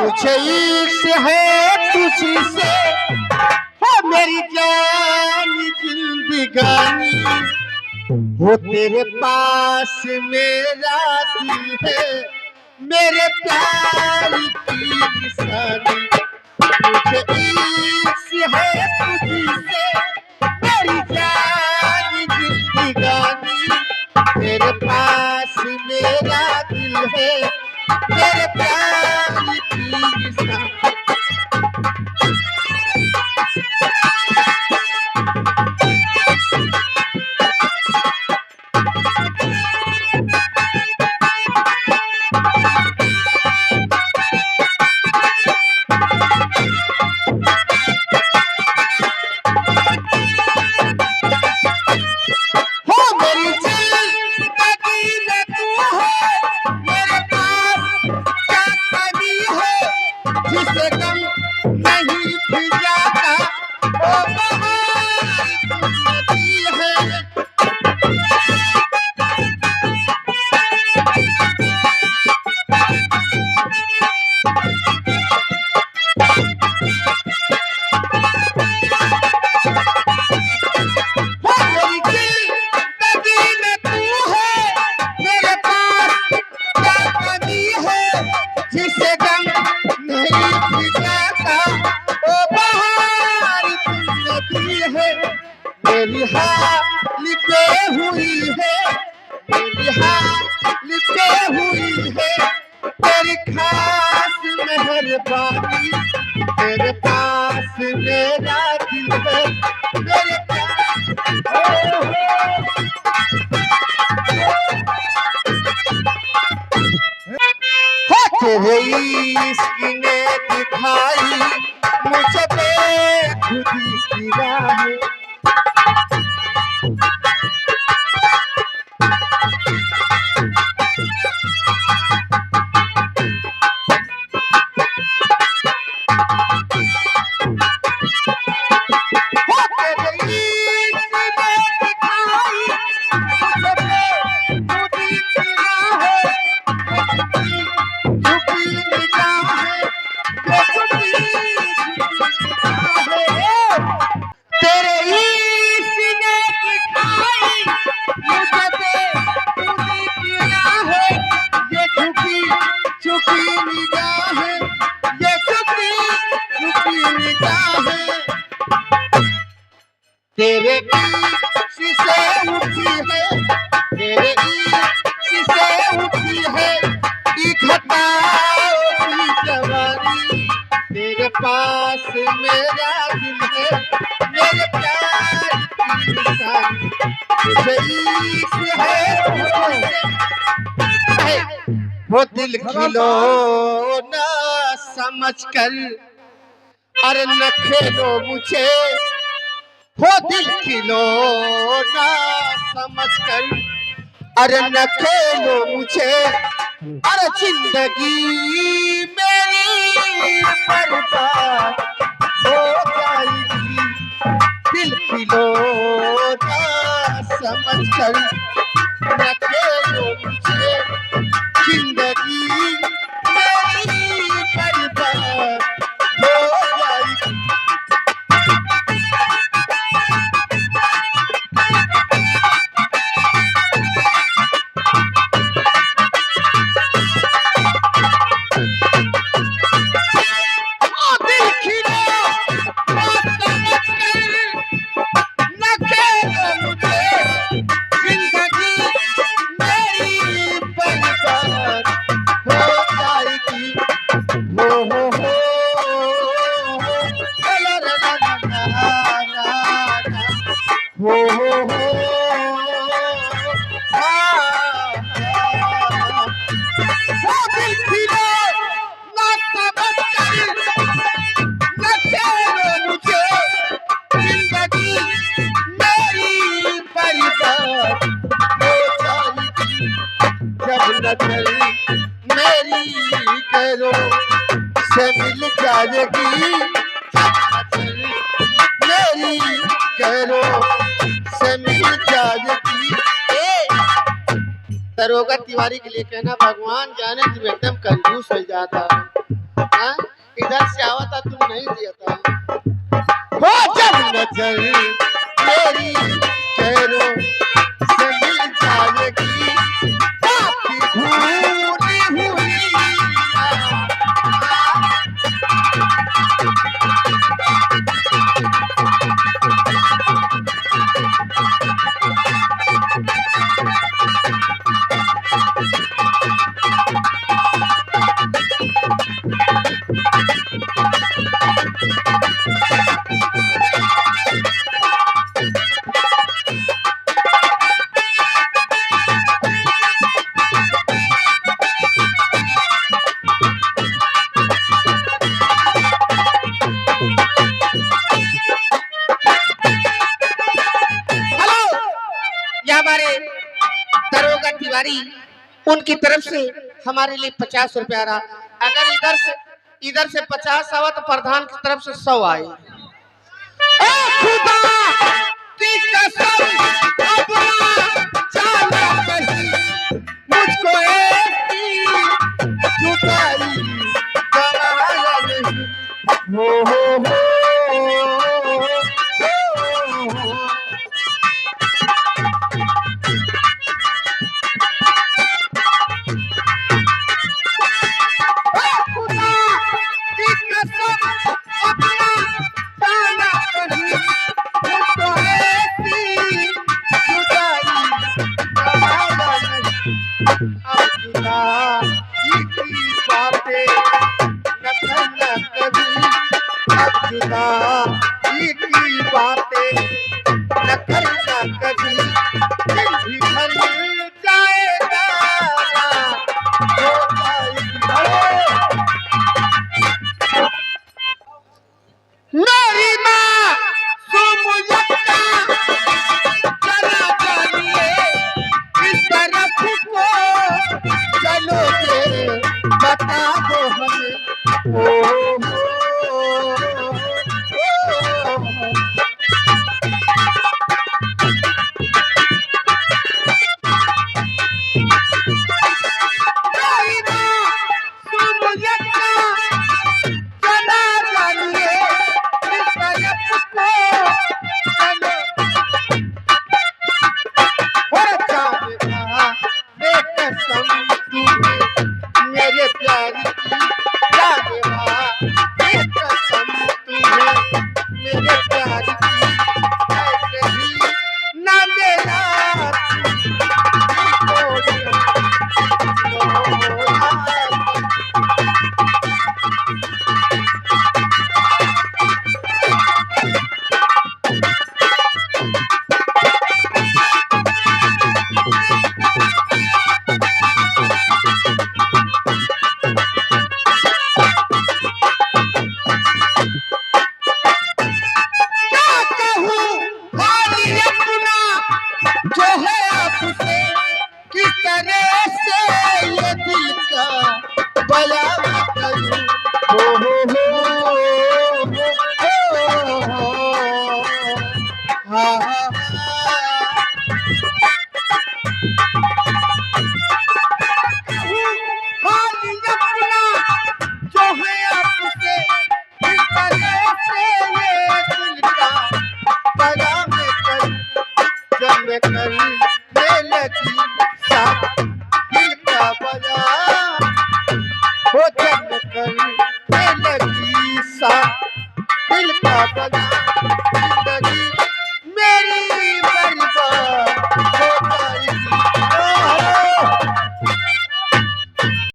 मुझे इश्क है तुझी से, हो मेरी जान जिंदगानी, हो तेरे पास मेरा दिल है, मेरे प्यार की निशानी। मुझे इश्क है तुझी से, मेरी जान जिंदगानी, तेरे पास मेरा दिल है, मेरे प्यार की निशानी। मेरी हाथ लिपे हुई है, मेरी हाथ लिपे हुई है, तेरी खास मेहरबानी, तेरे पास मेरा दिल है, मेरे तेरे इश्क ने दिखाई मुझे बेखुदी की राह। तेरे इश्क से उठी है, तेरे इश्क से उठी है इकट्ठाओं की जवानी, तेरे पास मेरा दिल है, मेरे प्यार की निशानी। मुझे इश्क है वो दिल खिलौना समझ कर, अरे न खेलो मुझे वो दिल खिलौना समझ कर, अरे न खेलो मुझे, अरे जिंदगी मेरी बर्बाद हो जाएगी, दिल खिलौना समझ कर न खेलो मुझे, जिंदगी मेरी बर्बाद हो जाएगी। मेरी करो से मिल जाएगी, मेरी करो से मिल जाएगी। दरोगा तिवारी के लिए कहना, भगवान जाने तुम एकदम कंजूस हो जाता है। इधर से आवा था तुम नहीं दिया था हो जब नजर मेरी पैरों से मिल जाएगी आपकी भूली हुई हमारे दरोगा तिवारी उनकी तरफ से हमारे लिए 50 रुपया रहा। अगर इधर से 50 आवा तो प्रधान की तरफ से 100 आए। खुदा की कसम अपना जाना कहीं मुझको ऐसी जुदाई कराया नहीं हो बातें न करना कभी दिल भी भर जाएगा मेरी माँ सुमुयक्का चला जानिए इस तरफ को चलोगे बता दो हमें मेरे प्यार की कसम तुम्हें मेरे प्यार की ऐसे ही ना मेरा जो है आपसे किस तरह से ये दिल का बयान करूं हो हाँ जो है आपसे किस तरह से ये दिल का बयान करूं जब मैं करने लगी साथ दिल का बयान हो जब मैं करने लगी साथ दिल का बयान